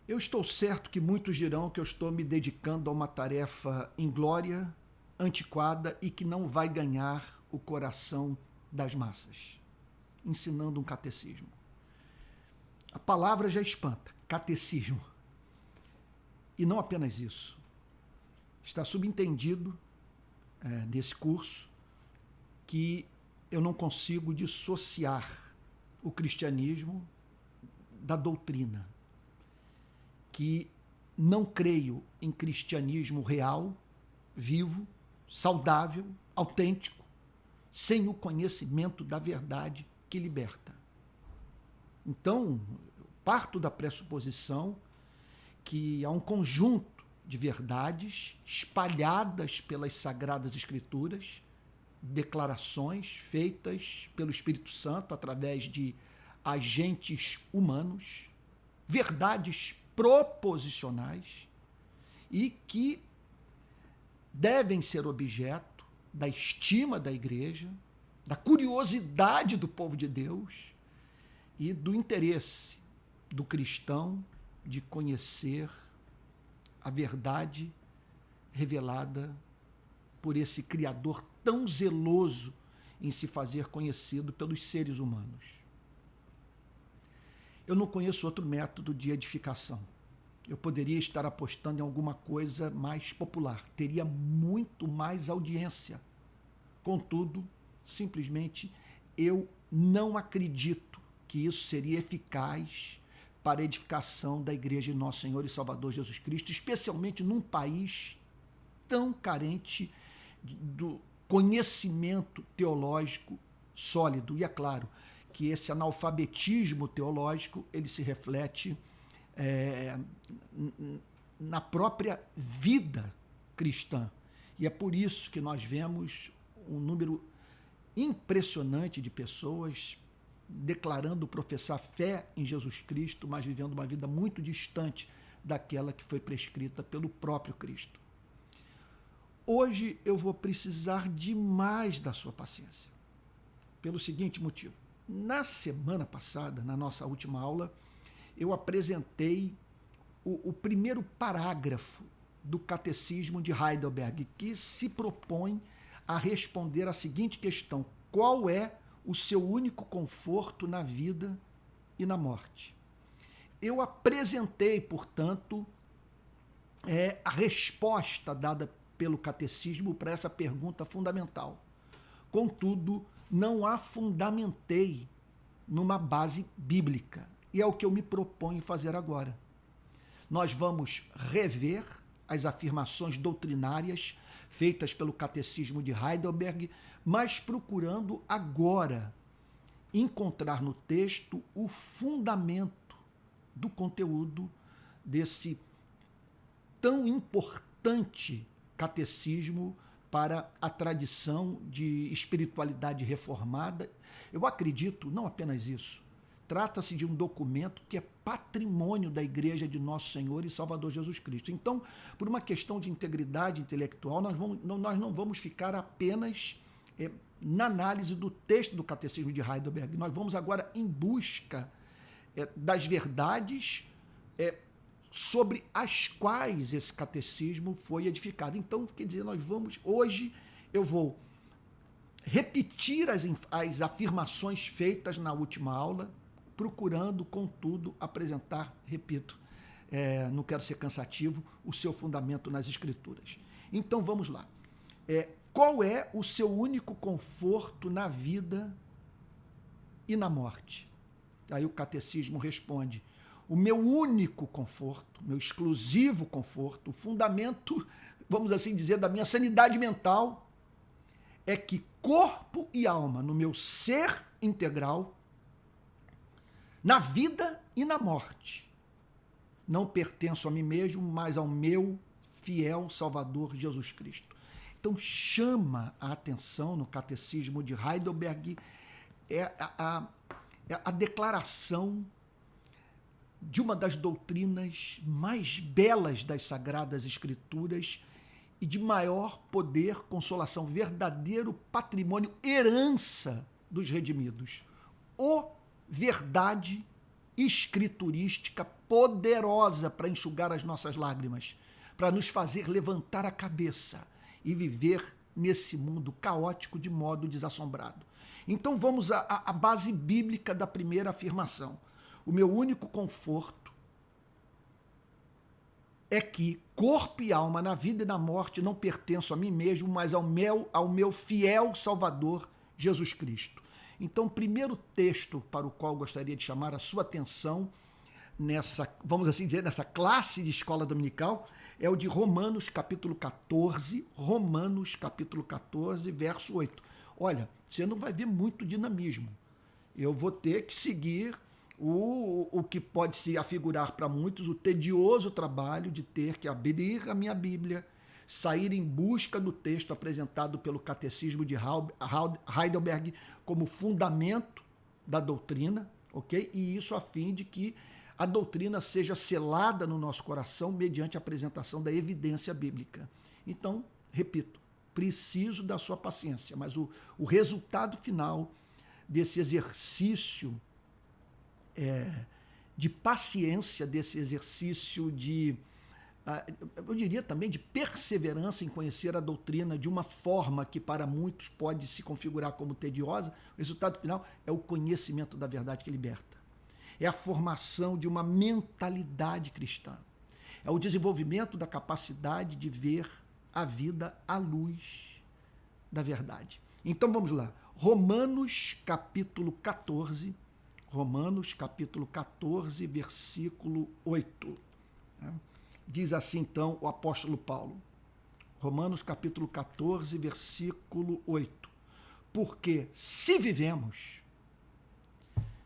Eu estou certo que muitos dirão que eu estou me dedicando a uma tarefa inglória, antiquada e que não vai ganhar o coração das massas, ensinando um catecismo. A palavra já espanta, catecismo. E não apenas isso. Está subentendido nesse curso que eu não consigo dissociar o cristianismo da doutrina, que não creio em cristianismo real, vivo, saudável, autêntico, sem o conhecimento da verdade que liberta. Então, eu parto da pressuposição que há um conjunto de verdades espalhadas pelas Sagradas Escrituras, declarações feitas pelo Espírito Santo através de agentes humanos, verdades proposicionais e que devem ser objeto da estima da igreja, da curiosidade do povo de Deus e do interesse do cristão de conhecer a verdade revelada por esse Criador tão zeloso em se fazer conhecido pelos seres humanos. Eu não conheço outro método de edificação. Eu poderia estar apostando em alguma coisa mais popular, teria muito mais audiência. Contudo, simplesmente eu não acredito que isso seria eficaz para a edificação da Igreja de Nosso Senhor e Salvador Jesus Cristo, especialmente num país tão carente do conhecimento teológico sólido. E é claro que esse analfabetismo teológico ele se reflete na própria vida cristã. E é por isso que nós vemos um número impressionante de pessoas declarando professar fé em Jesus Cristo, mas vivendo uma vida muito distante daquela que foi prescrita pelo próprio Cristo. Hoje eu vou precisar demais da sua paciência, pelo seguinte motivo. Na semana passada, na nossa última aula, eu apresentei o primeiro parágrafo do Catecismo de Heidelberg, que se propõe a responder a seguinte questão: qual é o seu único conforto na vida e na morte? Eu apresentei, portanto, a resposta dada pelo catecismo para essa pergunta fundamental. Contudo, não a fundamentei numa base bíblica. E é o que eu me proponho fazer agora. Nós vamos rever as afirmações doutrinárias feitas pelo Catecismo de Heidelberg, mas procurando agora encontrar no texto o fundamento do conteúdo desse tão importante catecismo para a tradição de espiritualidade reformada. Eu acredito, não apenas isso, trata-se de um documento que é patrimônio da Igreja de Nosso Senhor e Salvador Jesus Cristo. Então, por uma questão de integridade intelectual, nós não vamos ficar apenas na análise do texto do Catecismo de Heidelberg. Nós vamos agora em busca das verdades sobre as quais esse catecismo foi edificado. Então, quer dizer, hoje eu vou repetir as afirmações feitas na última aula, procurando, contudo, apresentar, repito, não quero ser cansativo, o seu fundamento nas Escrituras. Então, vamos lá. Qual é o seu único conforto na vida e na morte? Aí o catecismo responde: o meu único conforto, meu exclusivo conforto, o fundamento, vamos assim dizer, da minha sanidade mental, é que corpo e alma, no meu ser integral, na vida e na morte, não pertenço a mim mesmo, mas ao meu fiel Salvador Jesus Cristo. Então chama a atenção no Catecismo de Heidelberg a declaração de uma das doutrinas mais belas das Sagradas Escrituras e de maior poder, consolação, verdadeiro patrimônio, herança dos redimidos. Verdade escriturística poderosa para enxugar as nossas lágrimas, para nos fazer levantar a cabeça e viver nesse mundo caótico de modo desassombrado. Então vamos à base bíblica da primeira afirmação. O meu único conforto é que corpo e alma, na vida e na morte, não pertenço a mim mesmo, mas ao meu fiel Salvador, Jesus Cristo. Então, o primeiro texto para o qual gostaria de chamar a sua atenção nessa, vamos assim dizer, nessa classe de escola dominical, é o de Romanos capítulo 14, verso 8. Olha, você não vai ver muito dinamismo. Eu vou ter que seguir o que pode se afigurar para muitos, o tedioso trabalho de ter que abrir a minha Bíblia, sair em busca do texto apresentado pelo Catecismo de Heidelberg como fundamento da doutrina, ok? E isso a fim de que a doutrina seja selada no nosso coração mediante a apresentação da evidência bíblica. Então, repito, preciso da sua paciência, mas o resultado final desse exercício de paciência, desse exercício de, eu diria também, de perseverança em conhecer a doutrina de uma forma que para muitos pode se configurar como tediosa, o resultado final é o conhecimento da verdade que liberta. É a formação de uma mentalidade cristã. É o desenvolvimento da capacidade de ver a vida à luz da verdade. Então vamos lá. Romanos capítulo 14, versículo 8. Diz assim então o apóstolo Paulo. Romanos capítulo 14, versículo 8. Porque se vivemos,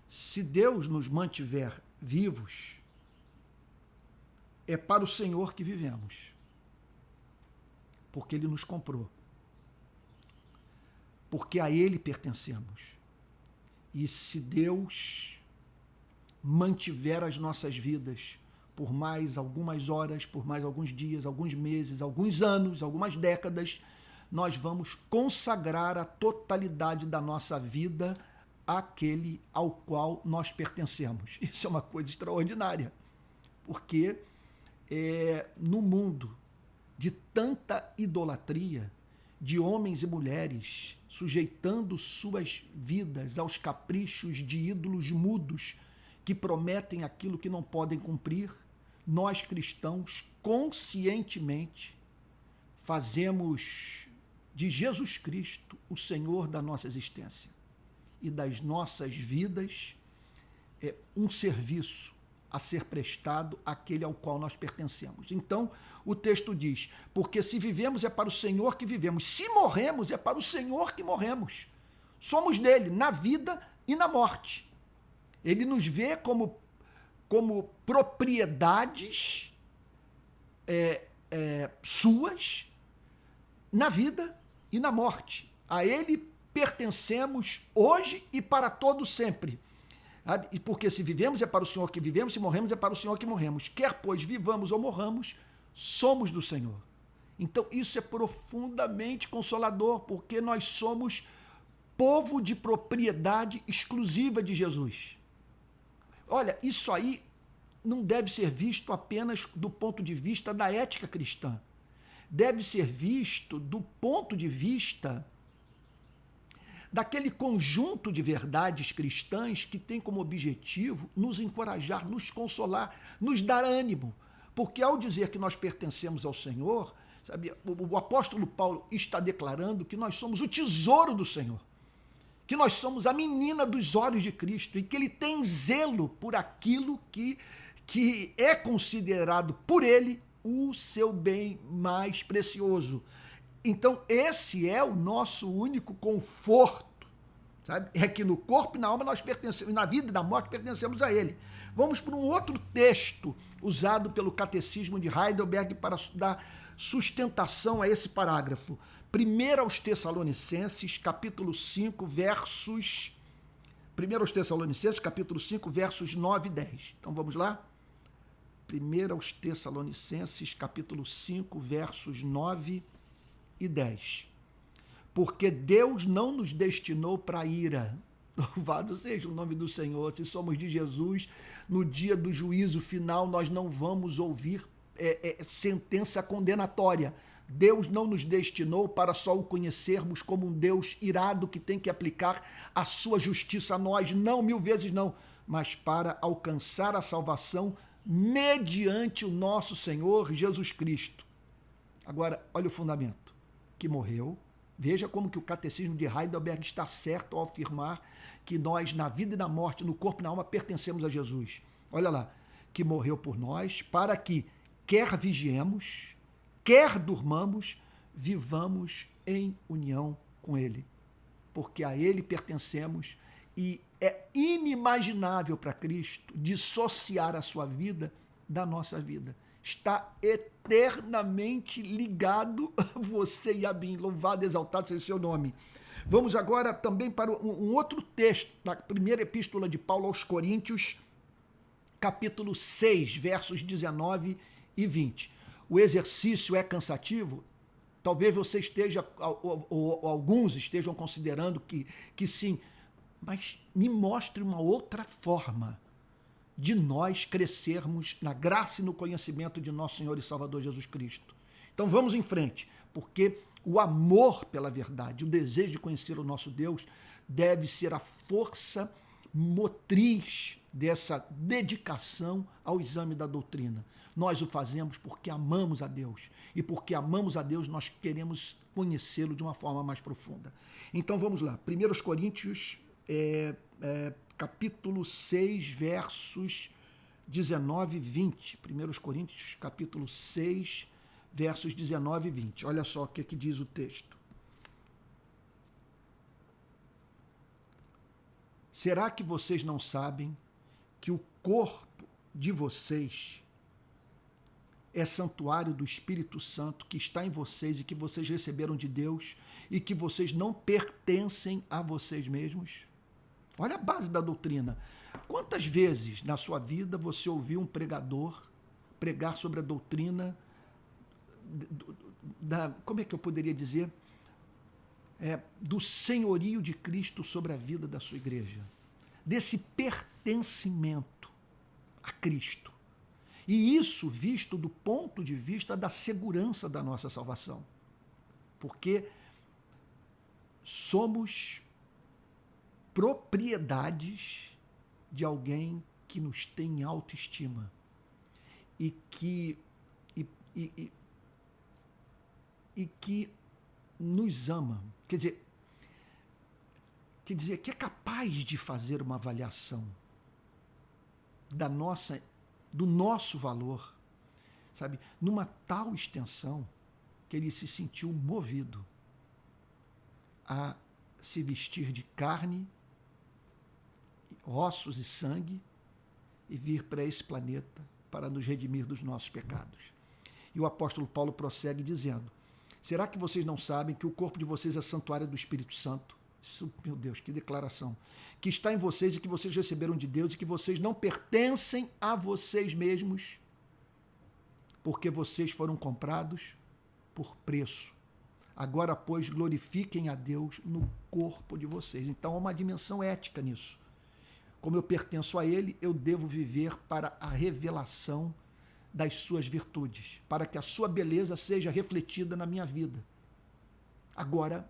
se Deus nos mantiver vivos, é para o Senhor que vivemos, porque Ele nos comprou, porque a Ele pertencemos. E se Deus mantiver as nossas vidas por mais algumas horas, por mais alguns dias, alguns meses, alguns anos, algumas décadas, nós vamos consagrar a totalidade da nossa vida àquele ao qual nós pertencemos. Isso é uma coisa extraordinária, porque no mundo de tanta idolatria, de homens e mulheres sujeitando suas vidas aos caprichos de ídolos mudos que prometem aquilo que não podem cumprir, nós cristãos conscientemente fazemos de Jesus Cristo o Senhor da nossa existência e das nossas vidas um serviço a ser prestado àquele ao qual nós pertencemos. Então, o texto diz, porque se vivemos é para o Senhor que vivemos, se morremos é para o Senhor que morremos. Somos dele na vida e na morte. Ele nos vê como propriedades suas na vida e na morte. A ele pertencemos hoje e para todo sempre. E porque se vivemos é para o Senhor que vivemos, se morremos é para o Senhor que morremos. Quer, pois, vivamos ou morramos, somos do Senhor. Então isso é profundamente consolador, porque nós somos povo de propriedade exclusiva de Jesus. Olha, isso aí não deve ser visto apenas do ponto de vista da ética cristã. Deve ser visto do ponto de vista daquele conjunto de verdades cristãs que tem como objetivo nos encorajar, nos consolar, nos dar ânimo. Porque ao dizer que nós pertencemos ao Senhor, sabe, o apóstolo Paulo está declarando que nós somos o tesouro do Senhor, que nós somos a menina dos olhos de Cristo e que ele tem zelo por aquilo que é considerado por ele o seu bem mais precioso. Então, esse é o nosso único conforto, sabe? É que no corpo e na alma nós pertencemos, na vida e na morte pertencemos a ele. Vamos para um outro texto usado pelo Catecismo de Heidelberg para dar sustentação a esse parágrafo. 1 aos Tessalonicenses, capítulo 5, versos... 1 aos Tessalonicenses, capítulo 5, versos 9 e 10. Então, vamos lá? 1 aos Tessalonicenses, capítulo 5, versos 9 e 10. Porque Deus não nos destinou para a ira, Louvado seja o nome do Senhor. Se somos de Jesus, no dia do juízo final, nós não vamos ouvir sentença condenatória. Deus não nos destinou para só o conhecermos como um Deus irado que tem que aplicar a sua justiça a nós, não 1000 vezes não, mas para alcançar a salvação mediante o nosso Senhor Jesus Cristo. Agora, olha o fundamento, que morreu. Veja como que o catecismo de Heidelberg está certo ao afirmar que nós, na vida e na morte, no corpo e na alma, pertencemos a Jesus. Olha lá, que morreu por nós, para que, quer vigiemos, quer durmamos, vivamos em união com Ele. Porque a Ele pertencemos e é inimaginável para Cristo dissociar a sua vida da nossa vida. Está eternamente ligado a você e a mim. Louvado e exaltado seja o seu nome. Vamos agora também para um outro texto, na primeira epístola de Paulo aos Coríntios, capítulo 6, versos 19 e 20. O exercício é cansativo? Talvez você esteja, ou alguns estejam considerando que sim, mas me mostre uma outra forma de nós crescermos na graça e no conhecimento de nosso Senhor e Salvador Jesus Cristo. Então vamos em frente, porque o amor pela verdade, o desejo de conhecer o nosso Deus deve ser a força motriz dessa dedicação ao exame da doutrina. Nós o fazemos porque amamos a Deus. E porque amamos a Deus, nós queremos conhecê-lo de uma forma mais profunda. Então vamos lá. 1 Coríntios, capítulo 6, versos 19 e 20. 1 Coríntios, capítulo 6, versos 19 e 20. Olha só o que diz o texto. Será que vocês não sabem que o corpo de vocês é santuário do Espírito Santo que está em vocês e que vocês receberam de Deus e que vocês não pertencem a vocês mesmos? Olha a base da doutrina. Quantas vezes na sua vida você ouviu um pregador pregar sobre a doutrina como é que eu poderia dizer? Do senhorio de Cristo sobre a vida da sua igreja, desse pertencimento a Cristo. E isso visto do ponto de vista da segurança da nossa salvação. Porque somos propriedades de alguém que nos tem autoestima e que nos ama. Quer dizer, que é capaz de fazer uma avaliação do nosso valor, sabe, numa tal extensão que ele se sentiu movido a se vestir de carne, ossos e sangue e vir para esse planeta para nos redimir dos nossos pecados. E o apóstolo Paulo prossegue dizendo: será que vocês não sabem que o corpo de vocês é santuário do Espírito Santo? Isso, meu Deus, que declaração. Que está em vocês e que vocês receberam de Deus e que vocês não pertencem a vocês mesmos, porque vocês foram comprados por preço. Agora, pois, glorifiquem a Deus no corpo de vocês. Então, há uma dimensão ética nisso. Como eu pertenço a Ele, eu devo viver para a revelação das suas virtudes, para que a sua beleza seja refletida na minha vida. Agora,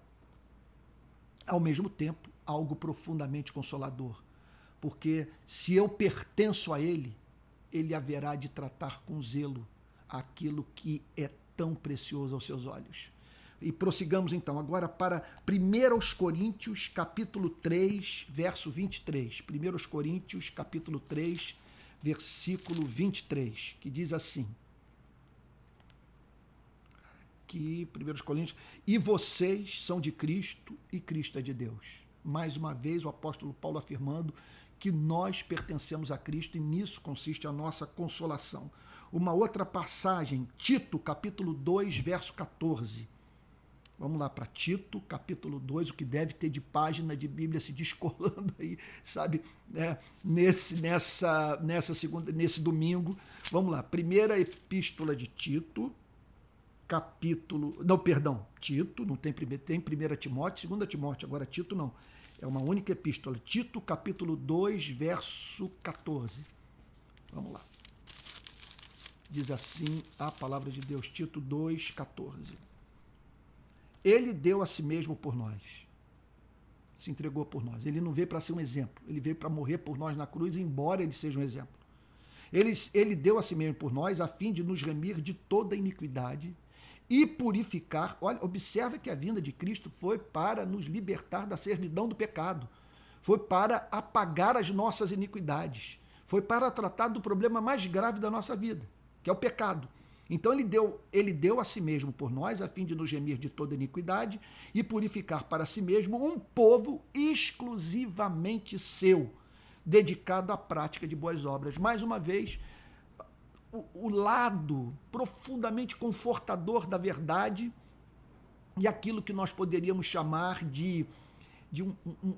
ao mesmo tempo, algo profundamente consolador, porque se eu pertenço a Ele, Ele haverá de tratar com zelo aquilo que é tão precioso aos seus olhos. E prossigamos então agora para 1 Coríntios, capítulo 3, verso 23. 1 Coríntios, capítulo 3, versículo 23, que diz assim, que 1 Coríntios, e vocês são de Cristo e Cristo é de Deus. Mais uma vez o apóstolo Paulo afirmando que nós pertencemos a Cristo e nisso consiste a nossa consolação. Uma outra passagem, Tito, capítulo 2, verso 14. Vamos lá para Tito, capítulo 2, o que deve ter de página de Bíblia se descolando aí, sabe, nesse domingo. Vamos lá, primeira epístola de Tito, Tito, não tem primeira Timóteo, segunda Timóteo, agora Tito não. É uma única epístola. Tito, capítulo 2, verso 14. Vamos lá. Diz assim a palavra de Deus, Tito 2, 14. Ele deu a si mesmo por nós. Se entregou por nós. Ele não veio para ser um exemplo. Ele veio para morrer por nós na cruz, embora ele seja um exemplo. Ele deu a si mesmo por nós, a fim de nos remir de toda iniquidade e purificar. Olha, observa que a vinda de Cristo foi para nos libertar da servidão do pecado. Foi para apagar as nossas iniquidades. Foi para tratar do problema mais grave da nossa vida, que é o pecado. Então ele deu a si mesmo por nós, a fim de nos remir de toda iniquidade e purificar para si mesmo um povo exclusivamente seu, dedicado à prática de boas obras. Mais uma vez, o lado profundamente confortador da verdade e aquilo que nós poderíamos chamar de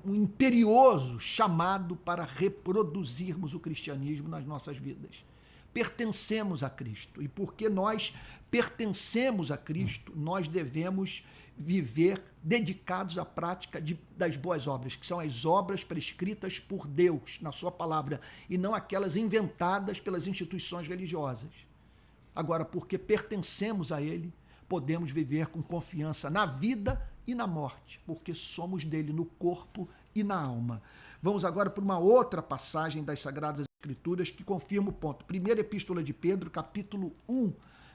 um imperioso chamado para reproduzirmos o cristianismo nas nossas vidas. Pertencemos a Cristo, e porque nós pertencemos a Cristo, nós devemos viver dedicados à prática das boas obras, que são as obras prescritas por Deus na sua palavra, e não aquelas inventadas pelas instituições religiosas. Agora, porque pertencemos a Ele, podemos viver com confiança na vida e na morte, porque somos dele no corpo e na alma. Vamos agora para uma outra passagem das Sagradas Escrituras que confirma o ponto. Primeira Epístola de Pedro, capítulo 1,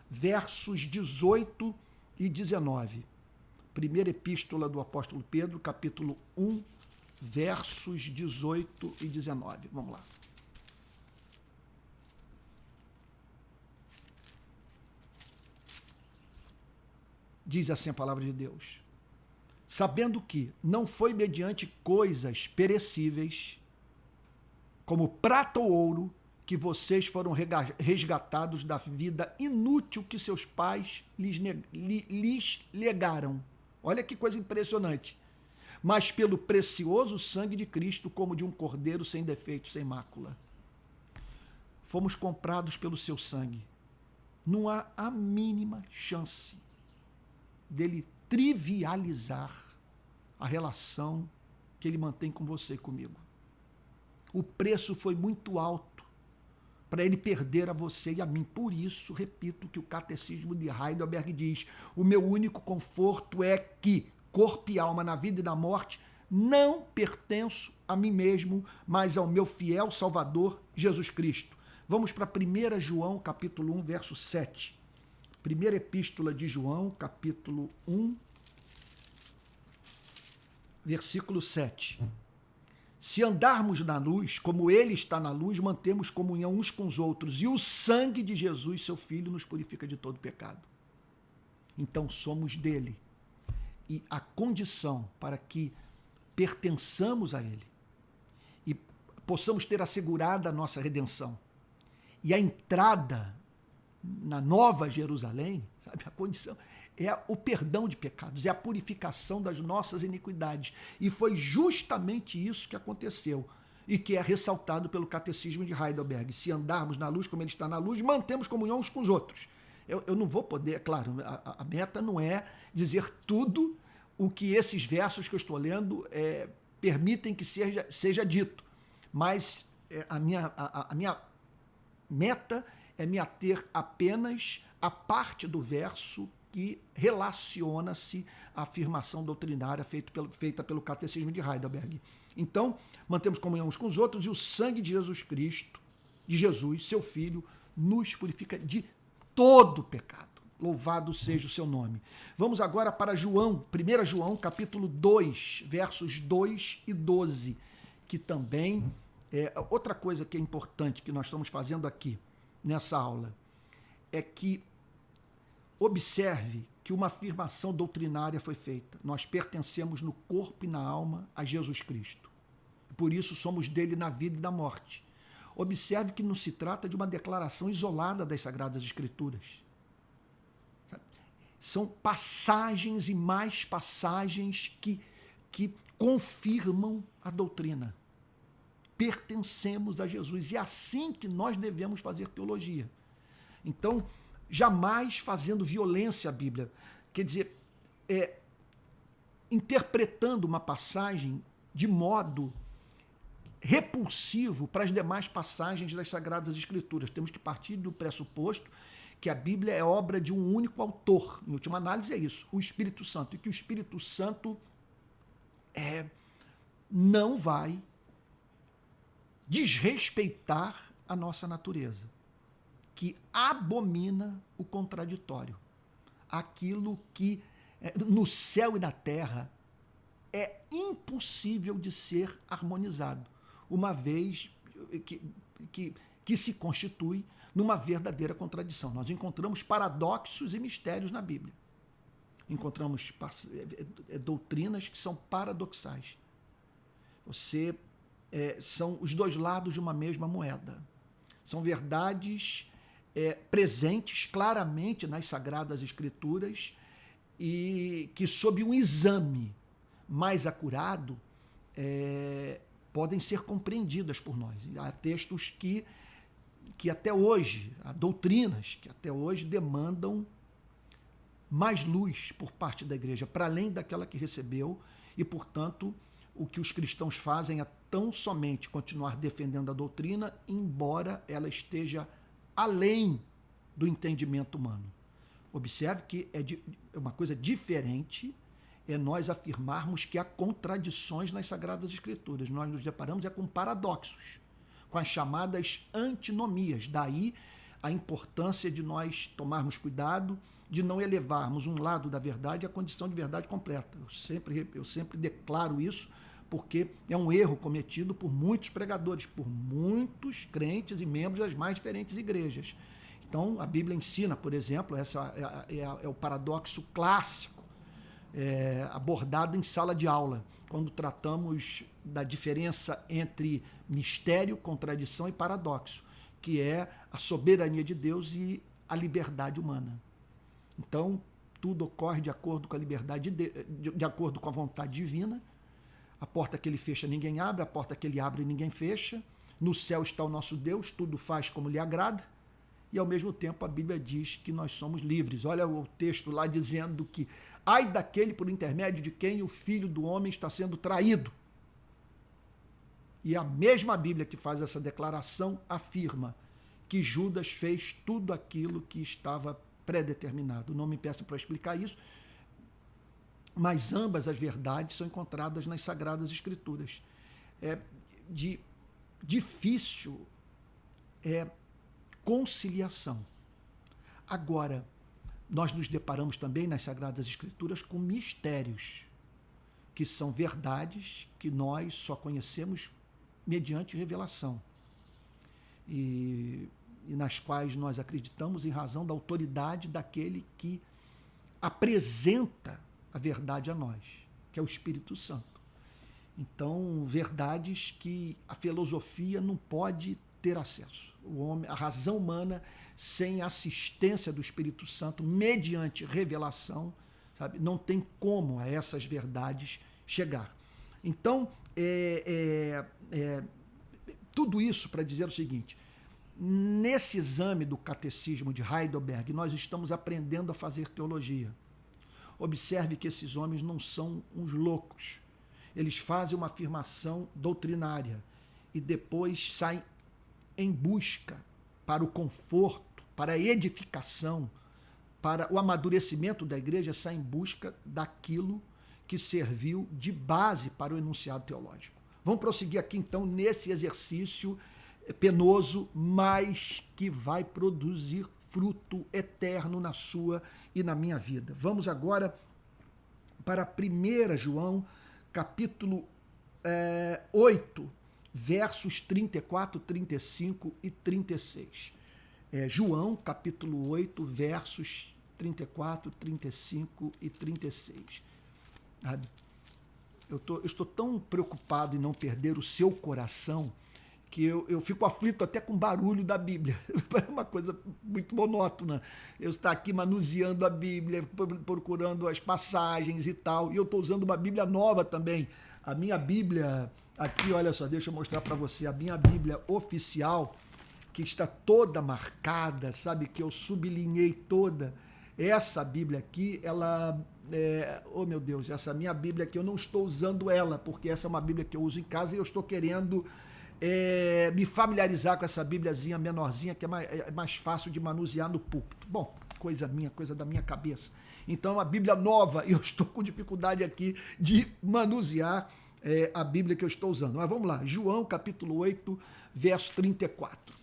versos 18 e 19. Primeira Epístola do Apóstolo Pedro, capítulo 1, versos 18 e 19. Vamos lá. Diz assim a palavra de Deus: sabendo que não foi mediante coisas perecíveis, como prata ou ouro, que vocês foram resgatados da vida inútil que seus pais lhes legaram. Olha que coisa impressionante. Mas pelo precioso sangue de Cristo, como de um cordeiro sem defeito, sem mácula. Fomos comprados pelo seu sangue. Não há a mínima chance dele trivializar a relação que ele mantém com você e comigo. O preço foi muito alto para ele perder a você e a mim. Por isso, repito que o Catecismo de Heidelberg diz: o meu único conforto é que, corpo e alma, na vida e na morte, não pertenço a mim mesmo, mas ao meu fiel Salvador, Jesus Cristo. Vamos para 1 João, capítulo 1, verso 7. Primeira Epístola de João, capítulo 1, versículo 7. Se andarmos na luz, como ele está na luz, mantemos comunhão uns com os outros, e o sangue de Jesus, seu Filho, nos purifica de todo pecado. Então somos dele. E a condição para que pertençamos a ele e possamos ter assegurada a nossa redenção e a entrada na Nova Jerusalém, sabe, a condição é o perdão de pecados, é a purificação das nossas iniquidades. E foi justamente isso que aconteceu e que é ressaltado pelo Catecismo de Heidelberg. Se andarmos na luz como ele está na luz, mantemos comunhão uns com os outros. Eu não vou poder, claro, a meta não é dizer tudo o que esses versos que eu estou lendo permitem que seja dito, mas a minha meta é me ater apenas à parte do verso que relaciona-se à afirmação doutrinária feita pelo Catecismo de Heidelberg. Então, mantemos comunhão uns com os outros, e o sangue de Jesus Cristo, de Jesus, seu Filho, nos purifica de todo pecado. Louvado seja o seu nome. Vamos agora para João, 1 João, capítulo 2, versos 2 e 12, que também é outra coisa que é importante que nós estamos fazendo aqui nessa aula, é que observe que uma afirmação doutrinária foi feita. Nós pertencemos no corpo e na alma a Jesus Cristo. Por isso somos dele na vida e na morte. Observe que não se trata de uma declaração isolada das Sagradas Escrituras. São passagens e mais passagens que confirmam a doutrina. Pertencemos a Jesus. E é assim que nós devemos fazer teologia. Então, jamais fazendo violência à Bíblia. Quer dizer, interpretando uma passagem de modo repulsivo para as demais passagens das Sagradas Escrituras. Temos que partir do pressuposto que a Bíblia é obra de um único autor. Em última análise é isso, o Espírito Santo. E que o Espírito Santo não vai desrespeitar a nossa natureza, que abomina o contraditório. Aquilo que no céu e na terra é impossível de ser harmonizado, uma vez que se constitui numa verdadeira contradição. Nós encontramos paradoxos e mistérios na Bíblia. Encontramos doutrinas que são paradoxais. São os dois lados de uma mesma moeda. São verdades presentes claramente nas Sagradas Escrituras e que, sob um exame mais acurado, podem ser compreendidas por nós. Há textos que até hoje, há doutrinas que até hoje demandam mais luz por parte da igreja, para além daquela que recebeu, e, portanto, o que os cristãos fazem é tão somente continuar defendendo a doutrina, embora ela esteja além do entendimento humano. Observe que é uma coisa diferente nós afirmarmos que há contradições nas Sagradas Escrituras. Nós nos deparamos com paradoxos, com as chamadas antinomias. Daí a importância de nós tomarmos cuidado de não elevarmos um lado da verdade à condição de verdade completa. Eu sempre declaro isso, porque é um erro cometido por muitos pregadores, por muitos crentes e membros das mais diferentes igrejas. Então, a Bíblia ensina, por exemplo, essa é o paradoxo clássico, abordado em sala de aula, quando tratamos da diferença entre mistério, contradição e paradoxo, que é a soberania de Deus e a liberdade humana. Então, tudo ocorre de acordo com a liberdade, de acordo com a vontade divina. A porta que ele fecha, ninguém abre. A porta que ele abre, ninguém fecha. No céu está o nosso Deus, tudo faz como lhe agrada. E, ao mesmo tempo, a Bíblia diz que nós somos livres. Olha o texto lá dizendo que ai daquele por intermédio de quem o Filho do Homem está sendo traído. E a mesma Bíblia que faz essa declaração afirma que Judas fez tudo aquilo que estava predeterminado. Não me peço para explicar isso, mas ambas as verdades são encontradas nas Sagradas Escrituras. Difícil conciliação. Agora, nós nos deparamos também nas Sagradas Escrituras com mistérios, que são verdades que nós só conhecemos mediante revelação. E nas quais nós acreditamos em razão da autoridade daquele que apresenta a verdade a nós, que é o Espírito Santo. Então, verdades que a filosofia não pode ter acesso. A razão humana, sem a assistência do Espírito Santo, mediante revelação, sabe, não tem como a essas verdades chegar. Então, tudo isso para dizer o seguinte: nesse exame do Catecismo de Heidelberg, nós estamos aprendendo a fazer teologia. Observe que esses homens não são uns loucos. Eles fazem uma afirmação doutrinária e depois saem em busca para o conforto, para a edificação, para o amadurecimento da igreja, saem em busca daquilo que serviu de base para o enunciado teológico. Vamos prosseguir aqui então nesse exercício penoso, mas que vai produzir fruto eterno na sua e na minha vida. Vamos agora para 1 João, capítulo 8, versos 34, 35 e 36. João, capítulo 8, versos 34, 35 e 36. Eu estou tão preocupado em não perder o seu coração que eu fico aflito até com o barulho da Bíblia. É uma coisa muito monótona. Eu estou aqui manuseando a Bíblia, procurando as passagens e tal, e eu estou usando uma Bíblia nova também. A minha Bíblia, aqui, olha só, deixa eu mostrar para você, a minha Bíblia oficial, que está toda marcada, sabe, que eu sublinhei toda. Essa Bíblia aqui, ela oh meu Deus, essa minha Bíblia aqui eu não estou usando ela, porque essa é uma Bíblia que eu uso em casa e eu estou querendo me familiarizar com essa Bíbliazinha menorzinha, que é mais fácil de manusear no púlpito. Bom, coisa minha, coisa da minha cabeça. Então, a Bíblia nova, e eu estou com dificuldade aqui de manusear a Bíblia que eu estou usando. Mas vamos lá, João capítulo 8, verso 34.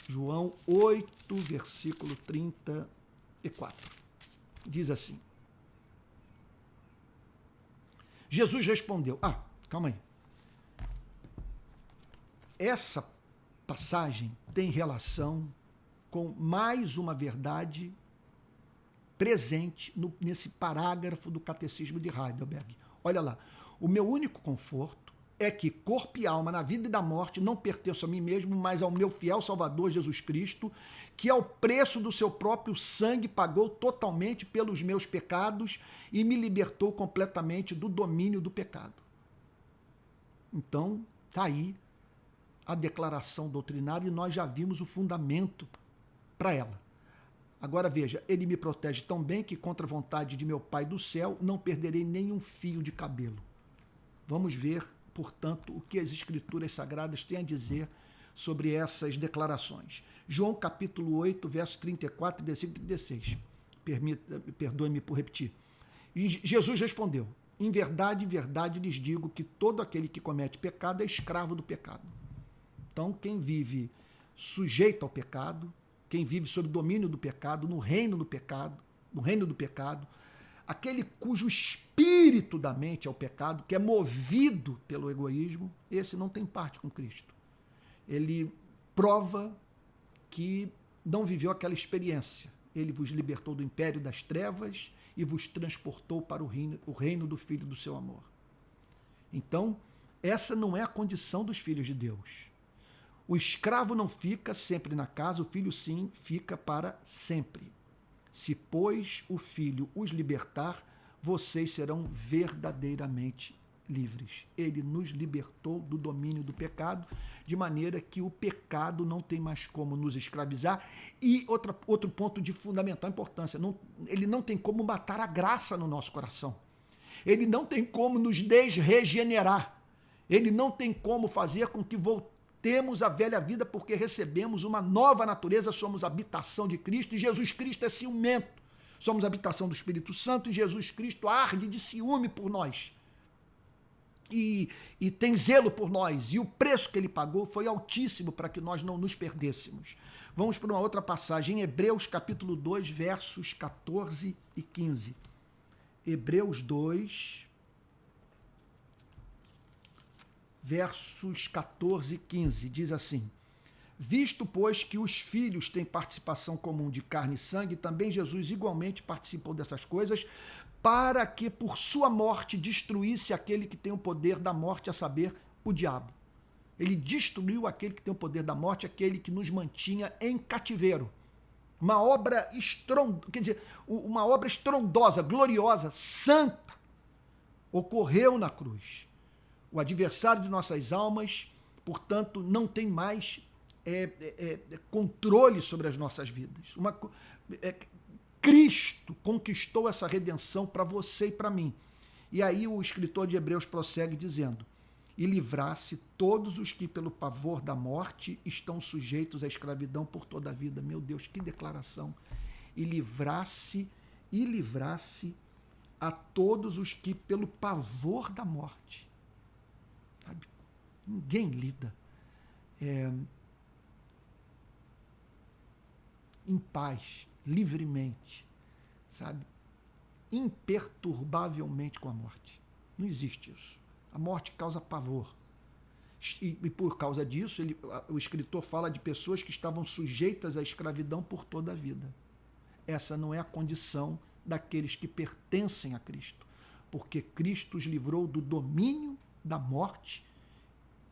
João 8, versículo 34. Diz assim. Jesus respondeu. Calma aí. Essa passagem tem relação com mais uma verdade presente nesse parágrafo do Catecismo de Heidelberg. Olha lá. O meu único conforto é que corpo e alma, na vida e na morte, não pertenço a mim mesmo, mas ao meu fiel Salvador Jesus Cristo, que ao preço do seu próprio sangue pagou totalmente pelos meus pecados e me libertou completamente do domínio do pecado. Então, está aí a declaração doutrinária e nós já vimos o fundamento para ela. Agora veja, ele me protege tão bem que contra a vontade de meu Pai do céu não perderei nenhum fio de cabelo. Vamos ver, portanto, o que as Escrituras Sagradas têm a dizer sobre essas declarações. João capítulo 8, verso 34 e 36. Perdoe-me por repetir. E Jesus respondeu, em verdade lhes digo que todo aquele que comete pecado é escravo do pecado. Então, quem vive sujeito ao pecado, quem vive sob domínio do pecado, no reino do pecado, aquele cujo espírito da mente é o pecado, que é movido pelo egoísmo, esse não tem parte com Cristo. Ele prova que não viveu aquela experiência. Ele vos libertou do império das trevas e vos transportou para o reino do Filho do seu amor. Então, essa não é a condição dos filhos de Deus. O escravo não fica sempre na casa, o filho sim fica para sempre. Se, pois, o filho os libertar, vocês serão verdadeiramente livres. Ele nos libertou do domínio do pecado, de maneira que o pecado não tem mais como nos escravizar. E outro ponto de fundamental importância, ele não tem como matar a graça no nosso coração. Ele não tem como nos desregenerar. Ele não tem como fazer com que voltemos à velha vida, porque recebemos uma nova natureza, somos habitação de Cristo, e Jesus Cristo é ciumento. Somos habitação do Espírito Santo, e Jesus Cristo arde de ciúme por nós. E tem zelo por nós, e o preço que ele pagou foi altíssimo para que nós não nos perdêssemos. Vamos para uma outra passagem, em Hebreus capítulo 2, versos 14 e 15. Hebreus 2, versos 14 e 15, diz assim: visto, pois, que os filhos têm participação comum de carne e sangue, também Jesus igualmente participou dessas coisas, para que por sua morte destruísse aquele que tem o poder da morte, a saber, o diabo. Ele destruiu aquele que tem o poder da morte, aquele que nos mantinha em cativeiro. Uma obra uma obra estrondosa, gloriosa, santa, ocorreu na cruz. O adversário de nossas almas, portanto, não tem mais controle sobre as nossas vidas. Cristo conquistou essa redenção para você e para mim. E aí o escritor de Hebreus prossegue dizendo: e livrasse todos os que pelo pavor da morte estão sujeitos à escravidão por toda a vida. Meu Deus, que declaração! E livrasse a todos os que pelo pavor da morte. Sabe? Ninguém lida em paz, livremente, sabe? Imperturbavelmente com a morte. Não existe isso. A morte causa pavor. E por causa disso, o escritor fala de pessoas que estavam sujeitas à escravidão por toda a vida. Essa não é a condição daqueles que pertencem a Cristo, porque Cristo os livrou do domínio da morte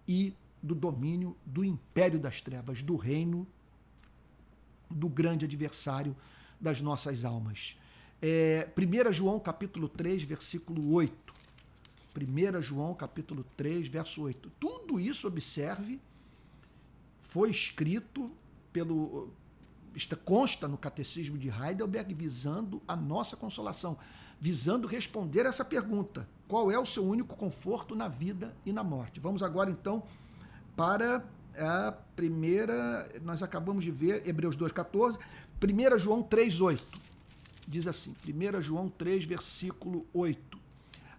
e do domínio do império das trevas, do reino do grande adversário das nossas almas. 1 João capítulo 3, versículo 8. 1 João capítulo 3, verso 8. Tudo isso, observe, foi escrito consta no Catecismo de Heidelberg, visando a nossa consolação, visando responder essa pergunta: qual é o seu único conforto na vida e na morte? Vamos agora, então, para a primeira, nós acabamos de ver Hebreus 2,14, 1 João 3,8. Diz assim, 1 João 3, versículo 8.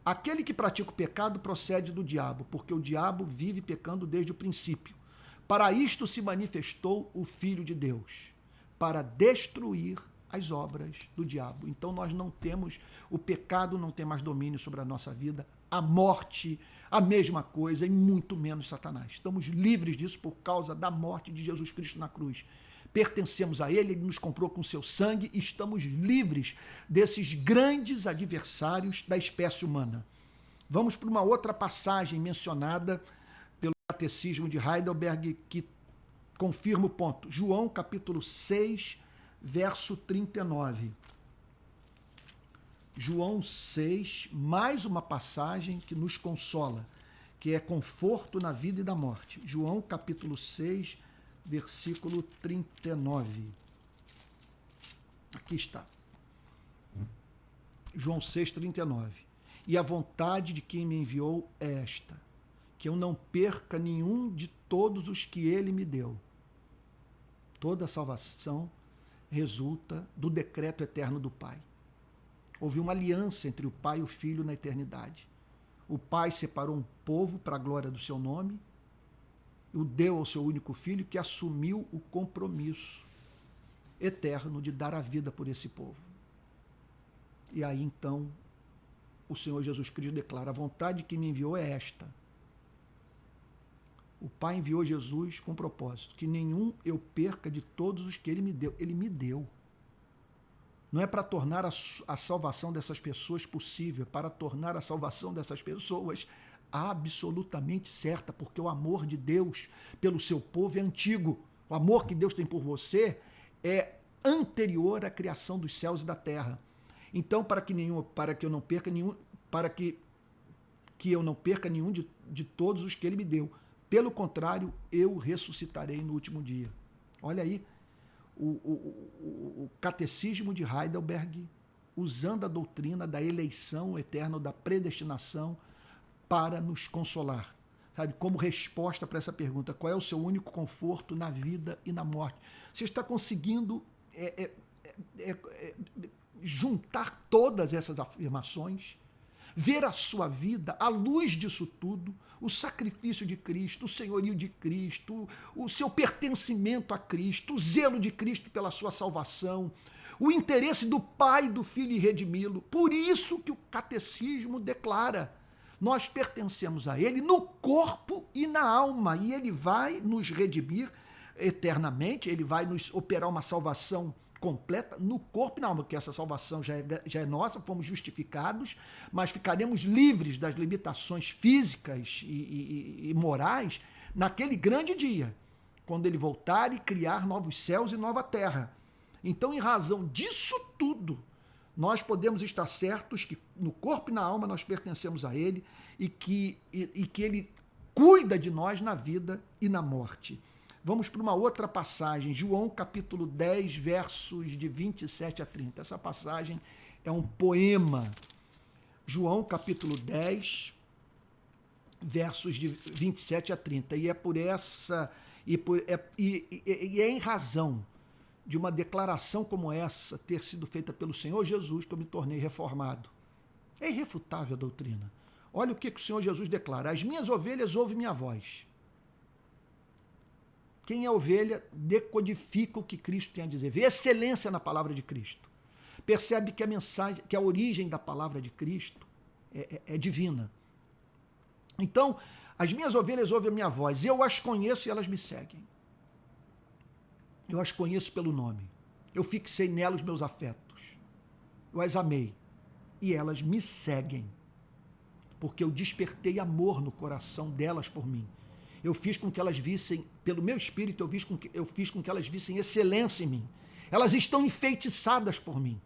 Aquele que pratica o pecado procede do diabo, porque o diabo vive pecando desde o princípio. Para isto se manifestou o Filho de Deus, para destruir as obras do diabo. Então nós não temos, o pecado não tem mais domínio sobre a nossa vida, a morte, a mesma coisa, e muito menos Satanás. Estamos livres disso por causa da morte de Jesus Cristo na cruz. Pertencemos a ele nos comprou com seu sangue e estamos livres desses grandes adversários da espécie humana. Vamos para uma outra passagem mencionada pelo Catecismo de Heidelberg que confirma o ponto. João, capítulo 6, verso 39. João 6, mais uma passagem que nos consola, que é conforto na vida e na morte. João, capítulo 6, versículo 39. Aqui está. João 6, 39. E a vontade de quem me enviou é esta, que eu não perca nenhum de todos os que ele me deu. Toda a salvação resulta do decreto eterno do Pai. Houve uma aliança entre o Pai e o Filho na eternidade. O Pai separou um povo para a glória do seu nome, o deu ao seu único filho, que assumiu o compromisso eterno de dar a vida por esse povo. E aí então o Senhor Jesus Cristo declara: a vontade que me enviou é esta. O Pai enviou Jesus com propósito, que nenhum eu perca de todos os que ele me deu. Ele me deu. Não é para tornar a salvação dessas pessoas possível, é para tornar a salvação dessas pessoas absolutamente certa, porque o amor de Deus pelo seu povo é antigo. O amor que Deus tem por você é anterior à criação dos céus e da terra. Então, para que eu não perca nenhum, para que eu não perca nenhum de todos os que ele me deu. Pelo contrário, eu ressuscitarei no último dia. Olha aí, o Catecismo de Heidelberg, usando a doutrina da eleição eterna, da predestinação, para nos consolar, sabe? Como resposta para essa pergunta: qual é o seu único conforto na vida e na morte? Você está conseguindo juntar todas essas afirmações, ver a sua vida à luz disso tudo, o sacrifício de Cristo, o senhorio de Cristo, o seu pertencimento a Cristo, o zelo de Cristo pela sua salvação, o interesse do Pai, do Filho em redimi-lo. Por isso que o Catecismo declara: nós pertencemos a ele no corpo e na alma, e ele vai nos redimir eternamente, ele vai nos operar uma salvação completa no corpo e na alma, porque essa salvação já é nossa, fomos justificados, mas ficaremos livres das limitações físicas e morais naquele grande dia, quando ele voltar e criar novos céus e nova terra. Então, em razão disso tudo, nós podemos estar certos que no corpo e na alma nós pertencemos a ele e que ele cuida de nós na vida e na morte. Vamos para uma outra passagem, João capítulo 10, versos de 27 a 30. Essa passagem é um poema. João capítulo 10, versos de 27 a 30. E é por essa, e é em razão de uma declaração como essa ter sido feita pelo Senhor Jesus que eu me tornei reformado. É irrefutável a doutrina. Olha o que o Senhor Jesus declara: as minhas ovelhas ouvem minha voz. Quem é ovelha decodifica o que Cristo tem a dizer, vê excelência na palavra de Cristo, percebe que a mensagem, que a origem da palavra de Cristo é divina. Então, as minhas ovelhas ouvem a minha voz, eu as conheço e elas me seguem. Eu as conheço pelo nome, eu fixei nelas os meus afetos, eu as amei e elas me seguem, porque eu despertei amor no coração delas por mim. Eu fiz com que elas vissem, pelo meu espírito, eu fiz com que elas vissem excelência em mim. Elas estão enfeitiçadas por mim.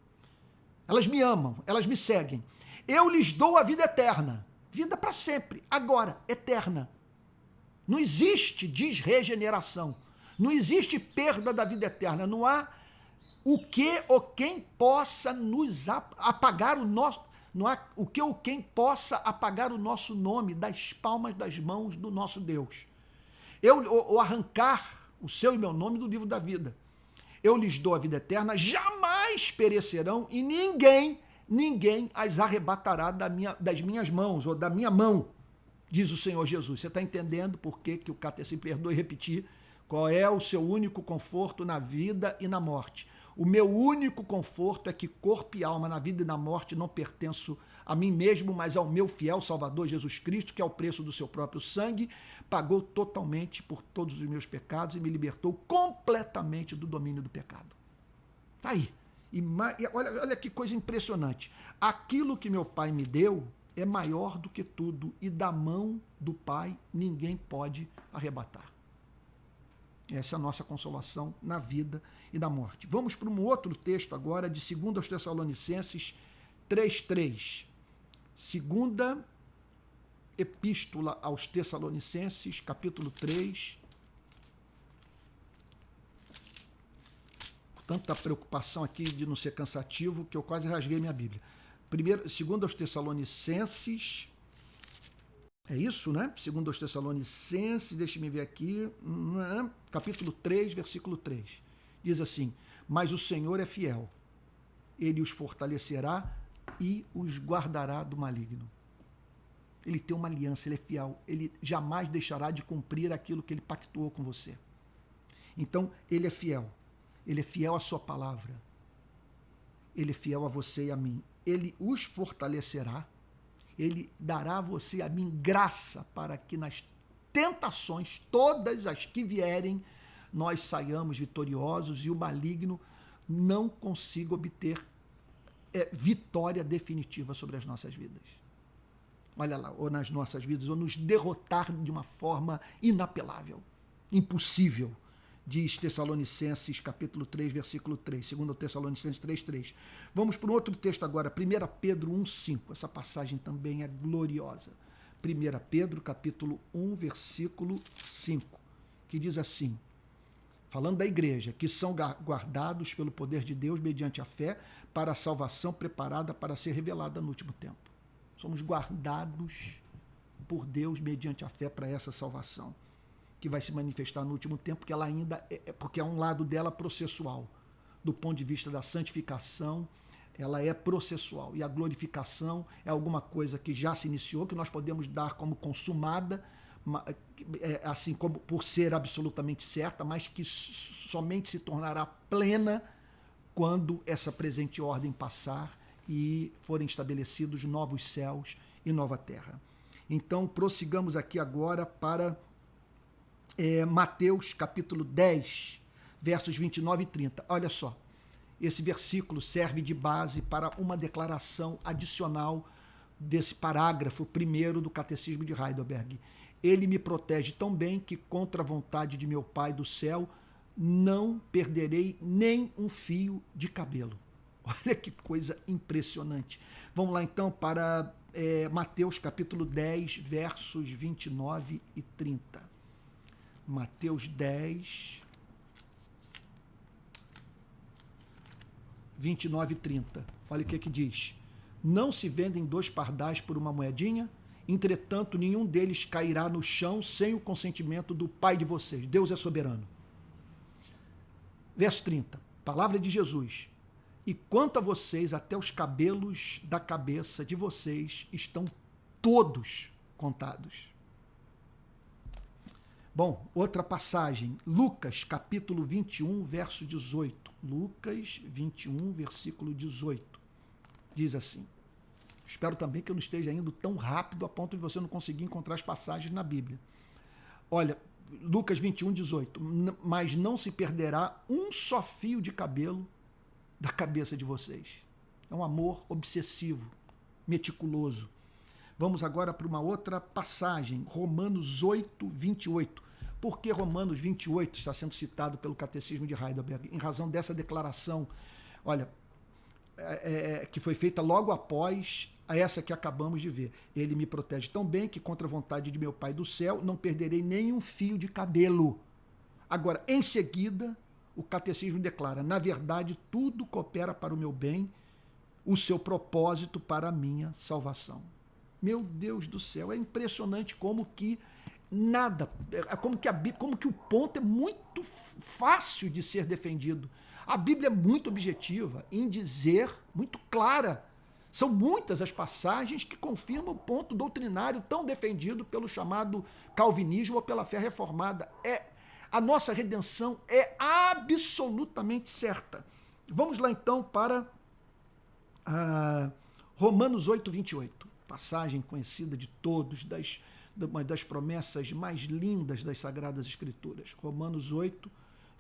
Elas me amam, elas me seguem. Eu lhes dou a vida eterna, vida para sempre, agora, eterna. Não existe desregeneração, não existe perda da vida eterna, não há o que ou quem possa nos apagar o nosso, não há o que ou quem possa apagar o nosso nome das palmas das mãos do nosso Deus. Ou arrancar o seu e meu nome do livro da vida. Eu lhes dou a vida eterna, jamais perecerão e ninguém as arrebatará das minhas mãos ou da minha mão, diz o Senhor Jesus. Você está entendendo por que o catecismo, perdoe repetir, qual é o seu único conforto na vida e na morte? O meu único conforto é que corpo e alma na vida e na morte não pertenço a mim mesmo, mas ao meu fiel Salvador Jesus Cristo, que ao preço do seu próprio sangue pagou totalmente por todos os meus pecados e me libertou completamente do domínio do pecado. Tá aí. E olha que coisa impressionante. Aquilo que meu Pai me deu é maior do que tudo e da mão do Pai ninguém pode arrebatar. Essa é a nossa consolação na vida e na morte. Vamos para um outro texto agora, de 2 Tessalonicenses 3:3. Segunda Epístola aos Tessalonicenses, capítulo 3. Tanta preocupação aqui de não ser cansativo que eu quase rasguei minha Bíblia. Primeiro, 2 aos Tessalonicenses, é isso, né? 2 aos Tessalonicenses, deixa-me ver aqui, capítulo 3, versículo 3. Diz assim: mas o Senhor é fiel, ele os fortalecerá e os guardará do maligno. Ele tem uma aliança, ele é fiel, ele jamais deixará de cumprir aquilo que ele pactuou com você. Então, ele é fiel à sua palavra, ele é fiel a você e a mim. Ele os fortalecerá, ele dará a você e a mim graça para que nas tentações, todas as que vierem, nós saiamos vitoriosos e o maligno não consiga obter vitória definitiva sobre as nossas vidas. Olha lá, ou nas nossas vidas, ou nos derrotar de uma forma inapelável, impossível, diz Tessalonicenses capítulo 3, versículo 3, 2 Tessalonicenses 3:3. Vamos para um outro texto agora, 1 Pedro 1:5, essa passagem também é gloriosa. 1 Pedro capítulo 1, versículo 5, que diz assim, falando da igreja, que são guardados pelo poder de Deus mediante a fé para a salvação preparada para ser revelada no último tempo. Somos guardados por Deus mediante a fé para essa salvação, que vai se manifestar no último tempo, porque ela ainda porque é um lado dela processual. Do ponto de vista da santificação, ela é processual. E a glorificação é alguma coisa que já se iniciou, que nós podemos dar como consumada, assim como por ser absolutamente certa, mas que somente se tornará plena quando essa presente ordem passar e forem estabelecidos novos céus e nova terra. Então, prossigamos aqui agora para Mateus capítulo 10, versos 29 e 30. Olha só, esse versículo serve de base para uma declaração adicional desse parágrafo primeiro do Catecismo de Heidelberg. Ele me protege tão bem que, contra a vontade de meu Pai do céu, não perderei nem um fio de cabelo. Olha que coisa impressionante. Vamos lá então para Mateus capítulo 10, versos 29 e 30. Mateus 10, 29 e 30. Olha o que diz. Não se vendem 2 pardais por uma moedinha? Entretanto, nenhum deles cairá no chão sem o consentimento do Pai de vocês. Deus é soberano. Verso 30. Palavra de Jesus. E quanto a vocês, até os cabelos da cabeça de vocês estão todos contados. Bom, outra passagem, Lucas, capítulo 21, verso 18. Lucas 21, versículo 18. Diz assim. Espero também que eu não esteja indo tão rápido a ponto de você não conseguir encontrar as passagens na Bíblia. Olha, Lucas 21, 18. Mas não se perderá um só fio de cabelo da cabeça de vocês. É um amor obsessivo, meticuloso. Vamos agora para uma outra passagem, Romanos 8, 28. Por que Romanos 28 está sendo citado pelo Catecismo de Heidelberg? Em razão dessa declaração, olha, que foi feita logo após essa que acabamos de ver. Ele me protege tão bem que, contra a vontade de meu Pai do céu, não perderei nem um fio de cabelo. Agora, em seguida, o catecismo declara: na verdade, tudo coopera para o meu bem, o seu propósito para a minha salvação. Meu Deus do céu, é impressionante como que nada, como que o ponto é muito fácil de ser defendido. A Bíblia é muito objetiva em dizer, muito clara. São muitas as passagens que confirmam o ponto doutrinário tão defendido pelo chamado calvinismo ou pela fé reformada. A nossa redenção é absolutamente certa. Vamos lá então para Romanos 8, 28. Passagem conhecida de todos, uma das promessas mais lindas das Sagradas Escrituras. Romanos 8,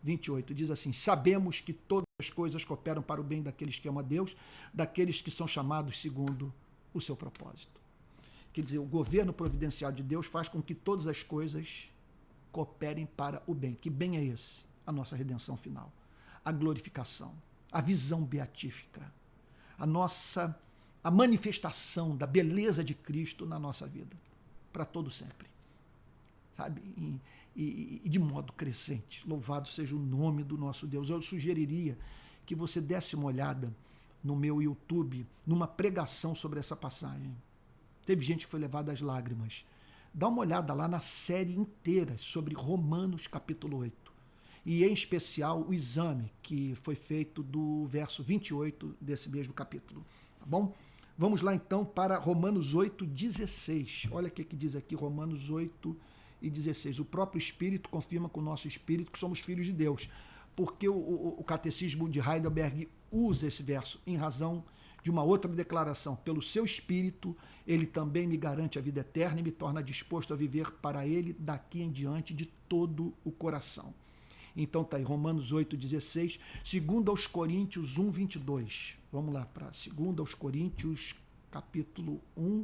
28 diz assim: sabemos que todas as coisas cooperam para o bem daqueles que amam a Deus, daqueles que são chamados segundo o seu propósito. Quer dizer, o governo providencial de Deus faz com que todas as coisas cooperem para o bem. Que bem é esse? A nossa redenção final, a glorificação, a visão beatífica, a manifestação da beleza de Cristo na nossa vida, para todo sempre, sabe? E de modo crescente. Louvado seja o nome do nosso Deus. Eu sugeriria que você desse uma olhada no meu YouTube, numa pregação sobre essa passagem. Teve gente que foi levada às lágrimas. Dá uma olhada lá na série inteira sobre Romanos capítulo 8. E em especial o exame que foi feito do verso 28 desse mesmo capítulo. Tá bom? Vamos lá então para Romanos 8, 16. Olha o que diz aqui Romanos 8 e 16. O próprio Espírito confirma com o nosso Espírito que somos filhos de Deus. Porque o Catecismo de Heidelberg usa esse verso em razão de uma outra declaração. Pelo seu Espírito, ele também me garante a vida eterna e me torna disposto a viver para ele daqui em diante de todo o coração. Então tá aí, Romanos 8, 16, 2 aos Coríntios 1, 22. Vamos lá para 2 aos Coríntios, capítulo 1,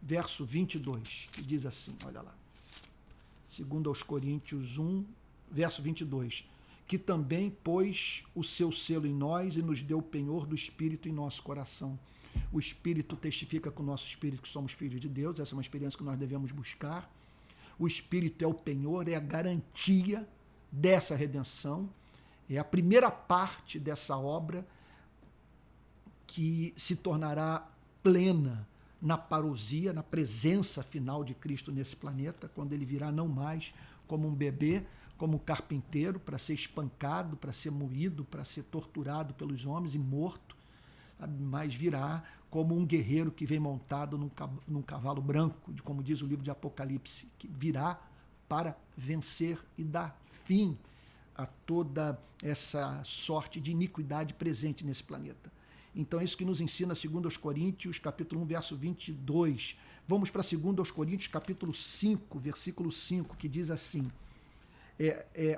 verso 22, que diz assim, olha lá. 2 aos Coríntios 1, verso 22. Que também pôs o seu selo em nós e nos deu o penhor do Espírito em nosso coração. O Espírito testifica com o nosso Espírito que somos filhos de Deus, essa é uma experiência que nós devemos buscar. O Espírito é o penhor, é a garantia dessa redenção, é a primeira parte dessa obra que se tornará plena na parousia, na presença final de Cristo nesse planeta, quando ele virá não mais como um bebê, como um carpinteiro, para ser espancado, para ser moído, para ser torturado pelos homens e morto, mas virá como um guerreiro que vem montado num cavalo branco, como diz o livro de Apocalipse, que virá para vencer e dar fim a toda essa sorte de iniquidade presente nesse planeta. Então é isso que nos ensina 2 Coríntios, capítulo 1, verso 22. Vamos para 2 Coríntios, capítulo 5, versículo 5, que diz assim: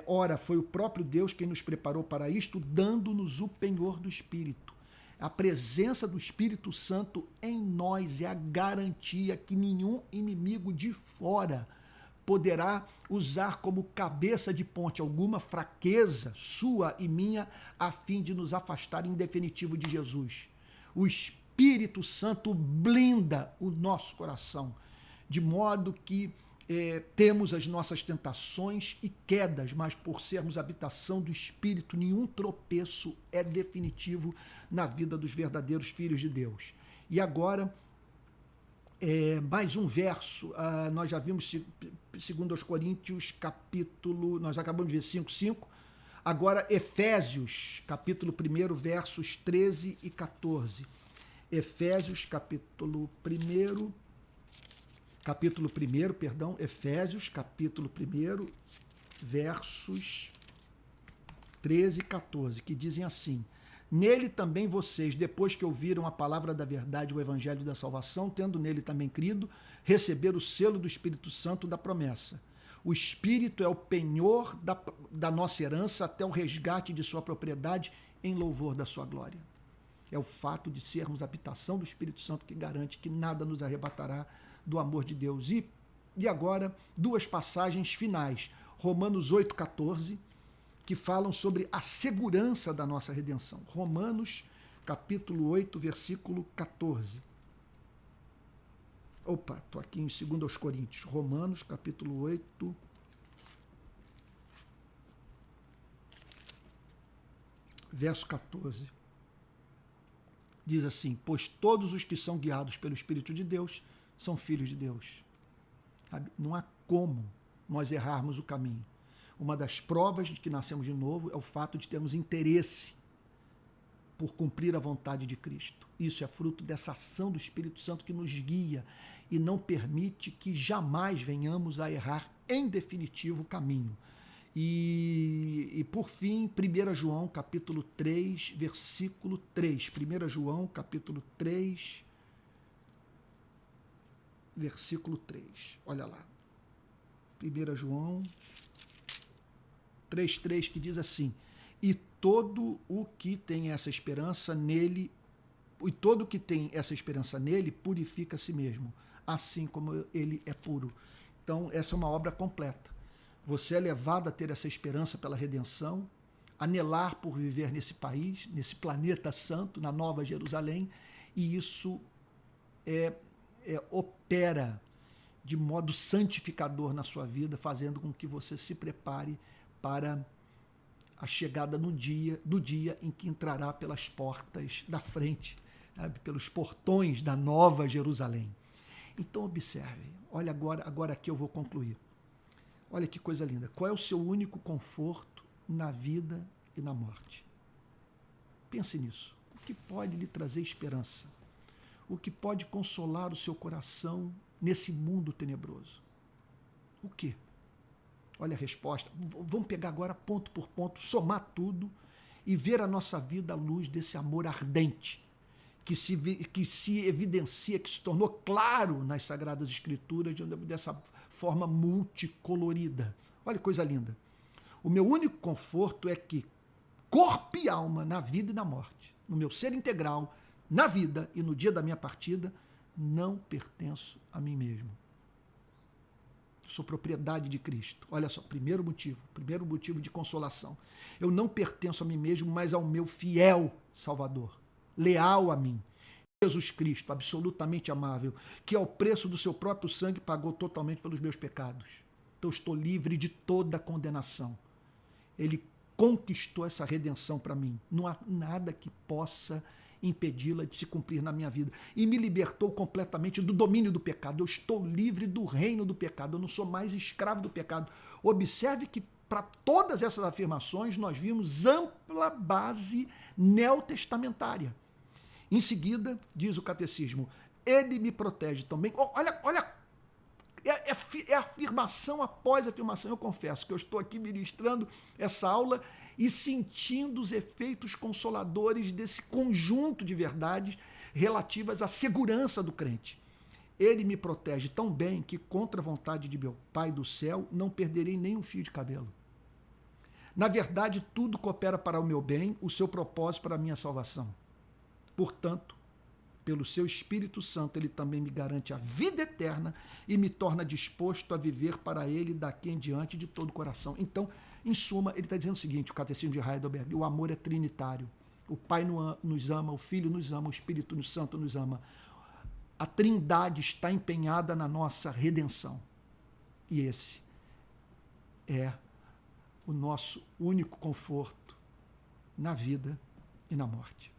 ora, foi o próprio Deus quem nos preparou para isto, dando-nos o penhor do Espírito. A presença do Espírito Santo em nós é a garantia que nenhum inimigo de fora poderá usar como cabeça de ponte alguma fraqueza sua e minha a fim de nos afastar em definitivo de Jesus. O Espírito Santo blinda o nosso coração, de modo que temos as nossas tentações e quedas, mas por sermos habitação do Espírito, nenhum tropeço é definitivo na vida dos verdadeiros filhos de Deus. E agora, mais um verso, nós já vimos 2 Coríntios, capítulo, nós acabamos de ver 5:5, agora Efésios, capítulo 1, versos 13 e 14. Efésios, capítulo 1, Efésios, capítulo 1, versos 13 e 14, que dizem assim: nele também vocês, depois que ouviram a palavra da verdade, o evangelho da salvação, tendo nele também crido, receberam o selo do Espírito Santo da promessa. O Espírito é o penhor da nossa herança até o resgate de sua propriedade em louvor da sua glória. É o fato de sermos habitação do Espírito Santo que garante que nada nos arrebatará do amor de Deus. E agora, duas passagens finais. Romanos 8,14, que falam sobre a segurança da nossa redenção. Romanos, capítulo 8, versículo 14. Opa, estou aqui em 2 Coríntios. Romanos, capítulo 8, verso 14. Diz assim: pois todos os que são guiados pelo Espírito de Deus são filhos de Deus. Sabe? Não há como nós errarmos o caminho. Uma das provas de que nascemos de novo é o fato de termos interesse por cumprir a vontade de Cristo. Isso é fruto dessa ação do Espírito Santo que nos guia e não permite que jamais venhamos a errar em definitivo o caminho. E por fim, 1 João capítulo 3, versículo 3. 1 João capítulo 3, versículo 3. Olha lá. 1 João 3,3, que diz assim: e todo o que tem essa esperança nele, purifica a si mesmo, assim como ele é puro. Então, essa é uma obra completa. Você é levado a ter essa esperança pela redenção, anelar por viver nesse país, nesse planeta santo, na Nova Jerusalém, e isso opera de modo santificador na sua vida, fazendo com que você se prepare para a chegada do dia em que entrará pelas portas da frente, sabe? Pelos portões da Nova Jerusalém. Então observe, olha agora aqui eu vou concluir. Olha que coisa linda. Qual é o seu único conforto na vida e na morte? Pense nisso. O que pode lhe trazer esperança? O que pode consolar o seu coração nesse mundo tenebroso? O quê? Olha a resposta. Vamos pegar agora ponto por ponto, somar tudo e ver a nossa vida à luz desse amor ardente que se evidencia, que se tornou claro nas Sagradas Escrituras dessa forma multicolorida. Olha que coisa linda. O meu único conforto é que corpo e alma, na vida e na morte, no meu ser integral, na vida e no dia da minha partida, não pertenço a mim mesmo. Sou propriedade de Cristo. Olha só, primeiro motivo de consolação. Eu não pertenço a mim mesmo, mas ao meu fiel Salvador, leal a mim, Jesus Cristo, absolutamente amável, que ao preço do seu próprio sangue pagou totalmente pelos meus pecados. Então estou livre de toda condenação. Ele conquistou essa redenção para mim. Não há nada que possa impedi-la de se cumprir na minha vida. E me libertou completamente do domínio do pecado. Eu estou livre do reino do pecado. Eu não sou mais escravo do pecado. Observe que para todas essas afirmações nós vimos ampla base neotestamentária. Em seguida, diz o catecismo, ele me protege também. Olha, é afirmação após afirmação. Eu confesso que eu estou aqui ministrando essa aula e sentindo os efeitos consoladores desse conjunto de verdades relativas à segurança do crente. Ele me protege tão bem que, contra a vontade de meu Pai do céu, não perderei nem um fio de cabelo. Na verdade, tudo coopera para o meu bem, o seu propósito para a minha salvação. Portanto, pelo seu Espírito Santo, ele também me garante a vida eterna e me torna disposto a viver para ele daqui em diante de todo o coração. Então, em suma, ele está dizendo o seguinte, o Catecismo de Heidelberg: o amor é trinitário. O Pai nos ama, o Filho nos ama, o Espírito Santo nos ama. A Trindade está empenhada na nossa redenção. E esse é o nosso único conforto na vida e na morte.